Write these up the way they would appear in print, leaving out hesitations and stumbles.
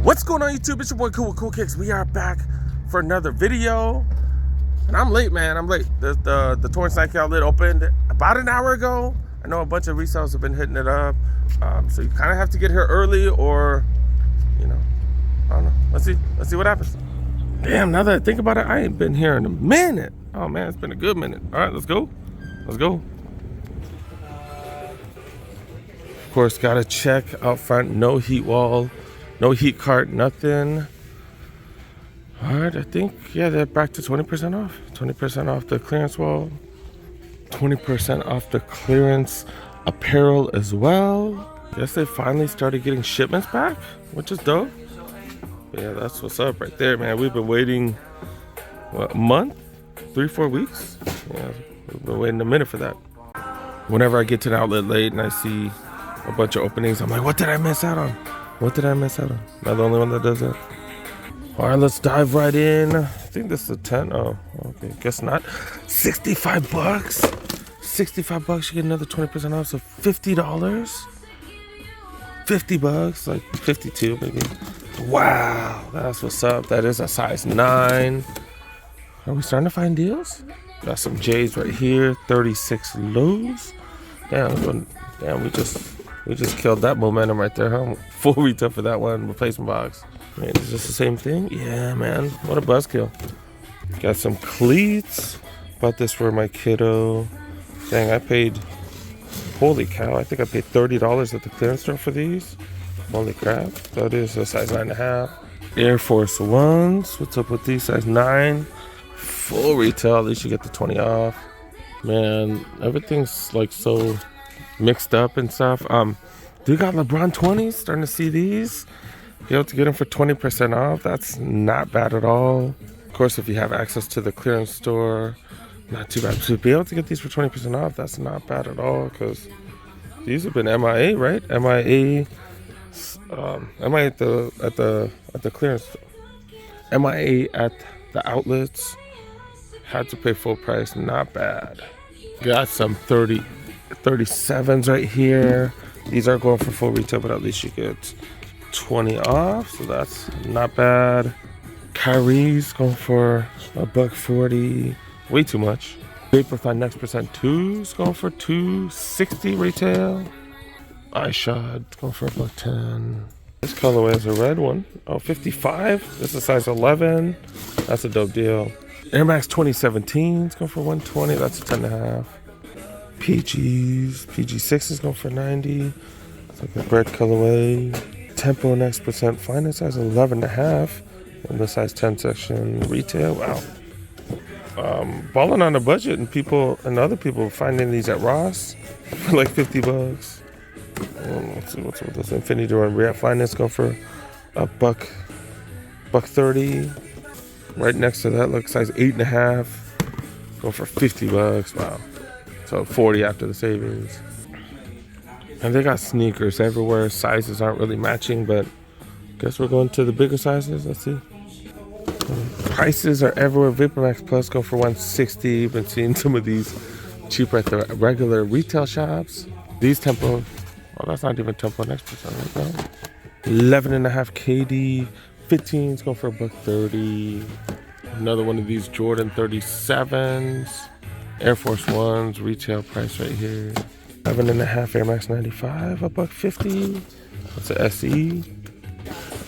What's going on YouTube? It's your boy Cool with Cool Kicks. We are back for another video. And I'm late, man. I'm late. The Torrance Nike Outlet opened about an hour ago. I know a bunch of resellers have been hitting it up. So you kind of have to get here early or, you know, I don't know. Let's see what happens. Damn, now that I think about it, I ain't been here in a minute. Oh man, it's been a good minute. All right, let's go. Let's go. Of course, gotta check out front. No heat wall. No heat cart, nothing. All right, I think, yeah, they're back to 20% off. 20% off the clearance wall. 20% off the clearance apparel as well. Guess they finally started getting shipments back, which is dope. Yeah, that's what's up right there, man. We've been waiting, what, a month? 3-4 weeks? Yeah, we've been waiting a minute for that. Whenever I get to the outlet late and I see a bunch of openings, I'm like, what did I miss out on? What did I miss out on? Am I the only one that does that? All right, let's dive right in. I think this is a 10. Oh, okay. Guess not. 65 bucks. 65 bucks, you get another 20% off. So $50. 50 bucks, like 52 maybe. Wow, that's what's up. That is a size 9. Are we starting to find deals? Got some J's right here. 36 lows. Damn, we just killed that momentum right there, huh? Full retail for that one, replacement box. Man, is this the same thing? Yeah, man, what a buzzkill. Got some cleats. Bought this for my kiddo. Dang, I paid, holy cow, I think I paid $30 at the clearance store for these. Holy crap, that is a size 9.5. Air Force Ones, what's up with these, size 9. Full retail, at least you get the 20 off. Man, everything's like so mixed up and stuff. Do got LeBron 20s, starting to see these. Be able to get them for 20% off. That's not bad at all. Of course, if you have access to the clearance store, not too bad. To be able to get these for 20% off, that's not bad at all, because these have been MIA, right? MIA at the clearance store. MIA at the outlets. Had to pay full price, not bad. Got some 37s right here. These are going for full retail, but at least you get 20 off, so that's not bad. Kyrie's going for $140, way too much. Vaporfly Next Percent 2's going for $260 retail. iShod going for $110. This colorway is a red one. Oh, 55. This is size 11. That's a dope deal. Air Max 2017's going for $120. That's a 10.5. PG6 is going for $90. It's like a red colorway. Tempo Next Percent Finest size 11.5 in the size 10 section retail. Wow. Balling on a budget, and other people finding these at Ross for like 50 bucks. Let's see what's with this Infinity Run React Finest going for $130. Right next to that, look, size 8.5, going for 50 bucks. Wow. So 40 after the savings. And they got sneakers everywhere. Sizes aren't really matching, but guess we're going to the bigger sizes. Let's see. Prices are everywhere. VaporMax Plus go for $160. You've been seeing some of these cheaper at the regular retail shops. These Tempo, well, that's not even Tempo Next Percent right now. 11.5 KD. 15's going for $130. Another one of these Jordan 37s. Air Force Ones, retail price right here. 11.5 Air Max 95, $150. That's a SE.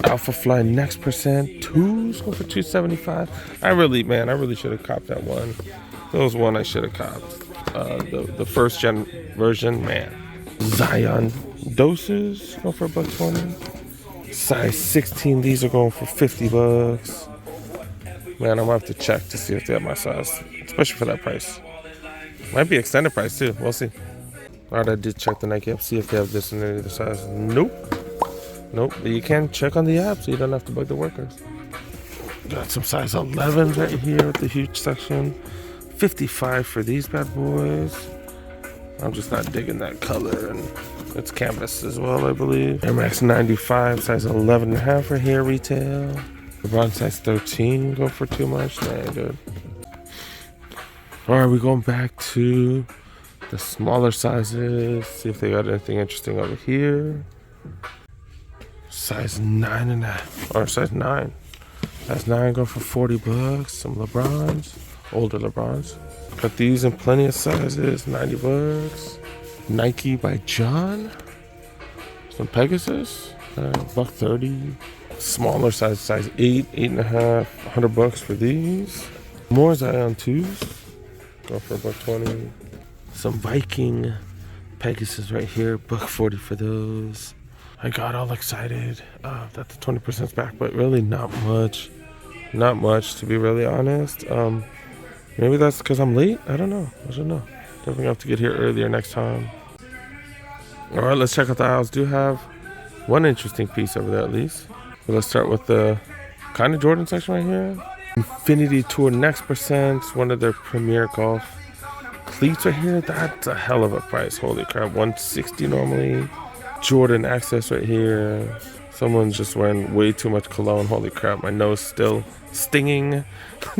Alpha Fly Next Percent 2's going for $275. I really should have copped that one. That was one I should have copped. The first gen version, man. Zion Doses go for $120. Size 16, these are going for 50 bucks. Man, I'm gonna have to check to see if they have my size, especially for that price. Might be extended price too, we'll see. Alright, I did check the Nike app, see if they have this in any other size. Nope, but you can check on the app so you don't have to bug the workers. Got some size 11s right here with the huge section. 55 for these bad boys. I'm just not digging that color, and it's canvas as well, I believe. Air Max 95, size 11.5 right here, retail. LeBron size 13, go for too much? Nah, dude. Alright, we're going back to the smaller sizes. See if they got anything interesting over here. Size 9.5 or size 9. Size 9 go for 40 bucks. Some LeBrons, older LeBrons. Got these in plenty of sizes, 90 bucks. Nike by John. Some Pegasus, $130. Smaller size 8, 8.5, 100 bucks for these. More Zion 2s, go for $120. Some Viking Pegasus right here, $140 for those. I got all excited that the 20%'s back, but really not much. Not much, to be really honest. Maybe that's because I'm late. I don't know. Definitely have to get here earlier next time. All right, let's check out the aisles. Do have one interesting piece over there at least. But let's start with the kind of Jordan section right here. Infinity Tour Next Percent, one of their premier golf cleats right here. That's a hell of a price. Holy crap, $160 normally. Jordan Access right here. Someone's just wearing way too much cologne. Holy crap, my nose still stinging.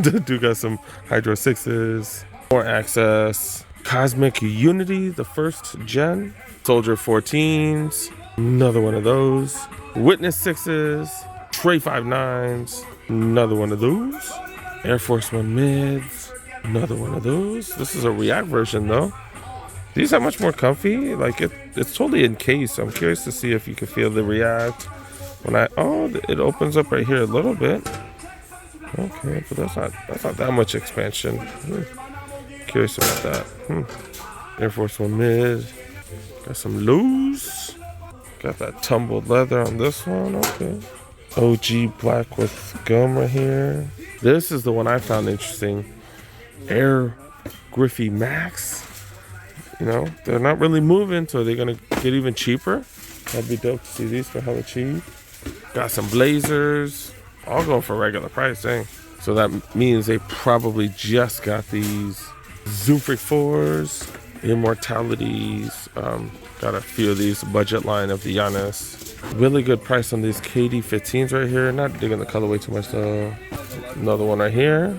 Dude got some Hydro 6s. More Access. Cosmic Unity, the first gen. Soldier 14s. Another one of those. Witness 6s. Trey 5.9s. Another one of those. Air Force One mids. Another one of those. This is a React version though. These are much more comfy. Like it's totally encased. I'm curious to see if you can feel the React when it opens up right here a little bit. Okay, but that's not that much expansion. Curious about that. Air Force One mid. Got some loose. Got that tumbled leather on this one. Okay. OG black with gum right here. This is the one I found interesting. Air Griffey Max. You know, they're not really moving, so they're gonna get even cheaper. That'd be dope to see these for hella cheap. Got some blazers, all going for regular price, dang. So that means they probably just got these Zoom Freak 4s, Immortalities. Got a few of these budget line of the Giannis. Really good price on these KD 15s right here. Not digging the colorway too much though. Another one right here.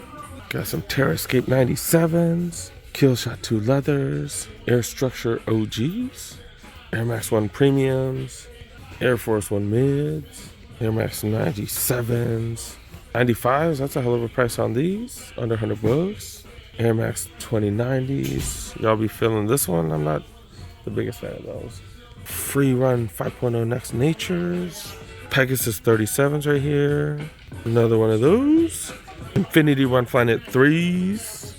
Got some Terrascape 97s. Killshot 2 leathers, Air Structure OGs, Air Max 1 premiums, Air Force 1 mids, Air Max 97s, 95s. That's a hell of a price on these, under 100 bucks. Air Max 2090s. Y'all be feeling this one. I'm not the biggest fan of those. Free Run 5.0 Next Natures, Pegasus 37s right here. Another one of those. Infinity Run Planet 3s.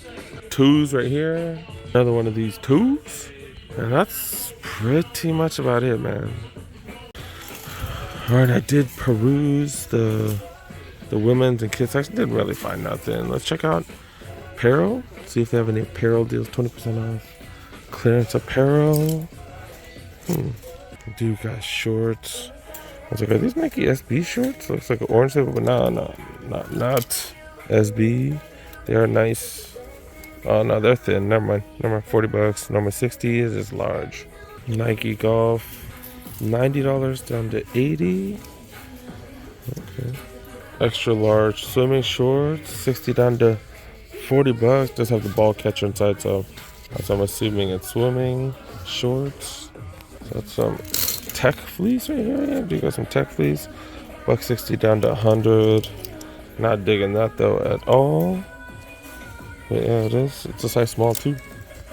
2s right here. Another one of these 2s. And that's pretty much about it, man. Alright, I did peruse the women's and kids section. Didn't really find nothing. Let's check out apparel. See if they have any apparel deals. 20% off. Clearance apparel. Dude got shorts. I was like, are these Nike SB shorts? Looks like an orange label, but no, not SB. They are nice. Oh no, they're thin. Never mind. 40 bucks. Number 60 is large. Nike Golf, $90 down to 80. Okay. Extra large swimming shorts, 60 down to 40 bucks. Does have the ball catcher inside, so I'm assuming it's swimming shorts. So that's some tech fleece right here. Yeah, do got some tech fleece. $160 down to 100. Not digging that though at all. But yeah, it is. It's a size small too.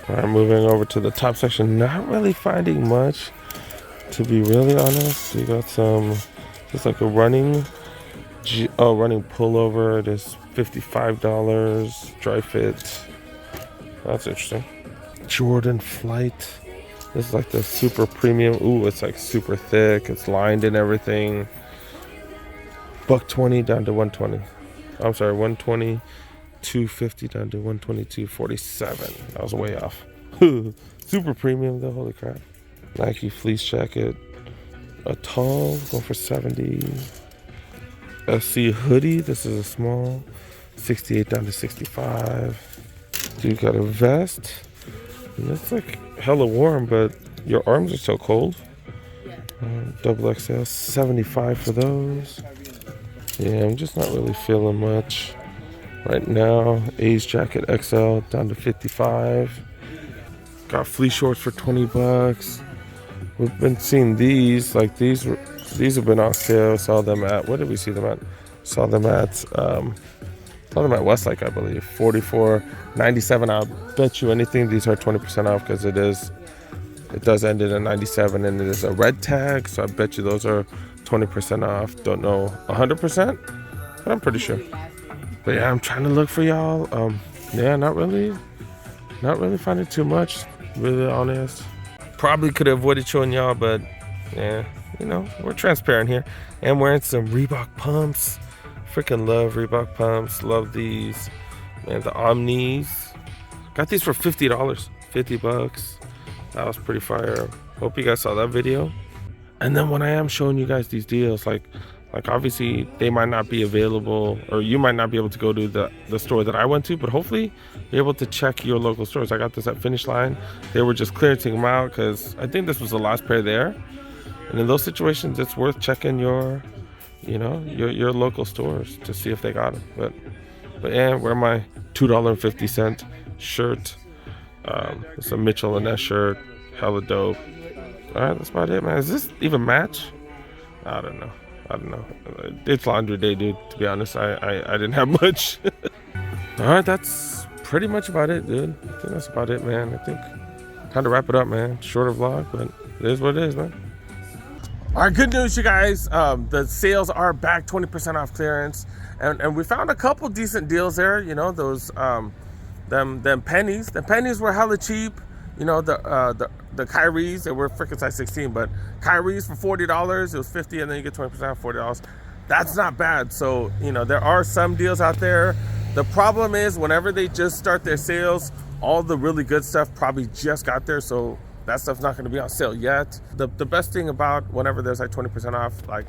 All right, moving over to the top section. Not really finding much, to be really honest. You got some, just like a running pullover. It is $55. Dry fit. That's interesting. Jordan Flight. This is like the super premium. Ooh, it's like super thick. It's lined and everything. $120 down to 120. I'm sorry, 120. $250 down to $122.47. I was way off. Super premium though, holy crap. Nike fleece jacket, a tall, going for $70. SC hoodie, this is a small, $68 down to $65. Dude got a vest. And it's like hella warm, but your arms are so cold. Double XL, $75 for those. Yeah, I'm just not really feeling much right now. A's jacket XL down to $55. Got fleece shorts for $20. We've been seeing these, like these These have been on sale. Saw them at, what did we see them at? Saw them at Westlake, I believe. $44.97. I'll bet you anything these are 20% off because it does end in a 97 and it is a red tag. So I bet you those are 20% off. Don't know 100%, but I'm pretty sure. But yeah, I'm trying to look for y'all. Yeah, not really finding too much, really honest. Probably could have avoided showing y'all, but yeah, you know, we're transparent here. And wearing some Reebok pumps. Freaking love Reebok pumps. Love these. Man, the Omnis. Got these for $50. 50 bucks. That was pretty fire. Hope you guys saw that video. And then when I am showing you guys these deals, like obviously they might not be available, or you might not be able to go to the store that I went to, but hopefully you're able to check your local stores. I got this at Finish Line. They were just clearancing them out because I think this was the last pair there. And in those situations, it's worth checking your local stores to see if they got them. But yeah, wear my $2.50 shirt. It's a Mitchell & Ness shirt. Hella dope. All right, that's about it, man. Is this even match? I don't know. It's laundry day, dude. To be honest, I didn't have much. All right, that's pretty much about it, dude. I think that's about it, man. I think time to wrap it up, man. Shorter vlog, but it is what it is, man. All right, good news, you guys. The sales are back, 20% off clearance, and we found a couple decent deals there. You know, those them pennies. The pennies were hella cheap. You know, the Kyries, they were freaking size 16, but Kyries for $40, it was $50, and then you get 20% off $40. That's not bad. So, you know, there are some deals out there. The problem is whenever they just start their sales, all the really good stuff probably just got there, so that stuff's not going to be on sale yet. The best thing about whenever there's like 20% off, like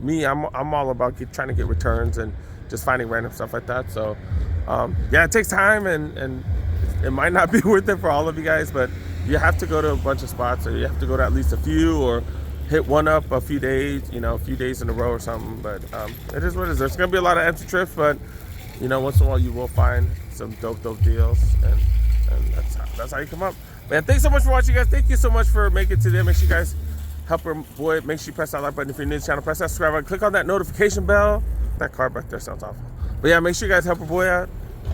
me, I'm all about trying to get returns and just finding random stuff like that. So, yeah, it takes time and it might not be worth it for all of you guys, but you have to go to a bunch of spots, or you have to go to at least a few, or hit one up a few days, you know, a few days in a row or something. But it is what it is. There's gonna be a lot of empty trips, but you know, once in a while you will find some dope deals, and that's how you come up. Man, thanks so much for watching, guys. Thank you so much for making it today. Make sure you guys help our boy. Make sure you press that like button if you're new to the channel. Press that subscribe button. Click on that notification bell. That car back there sounds awful. But yeah, make sure you guys help our boy out.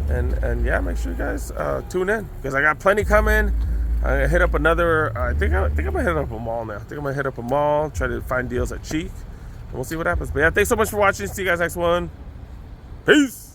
And yeah, make sure you guys tune in because I got plenty coming. I'm gonna hit up another. I think I'm gonna hit up a mall now. I think I'm gonna hit up a mall, try to find deals at cheap, and we'll see what happens. But yeah, thanks so much for watching. See you guys next one. Peace.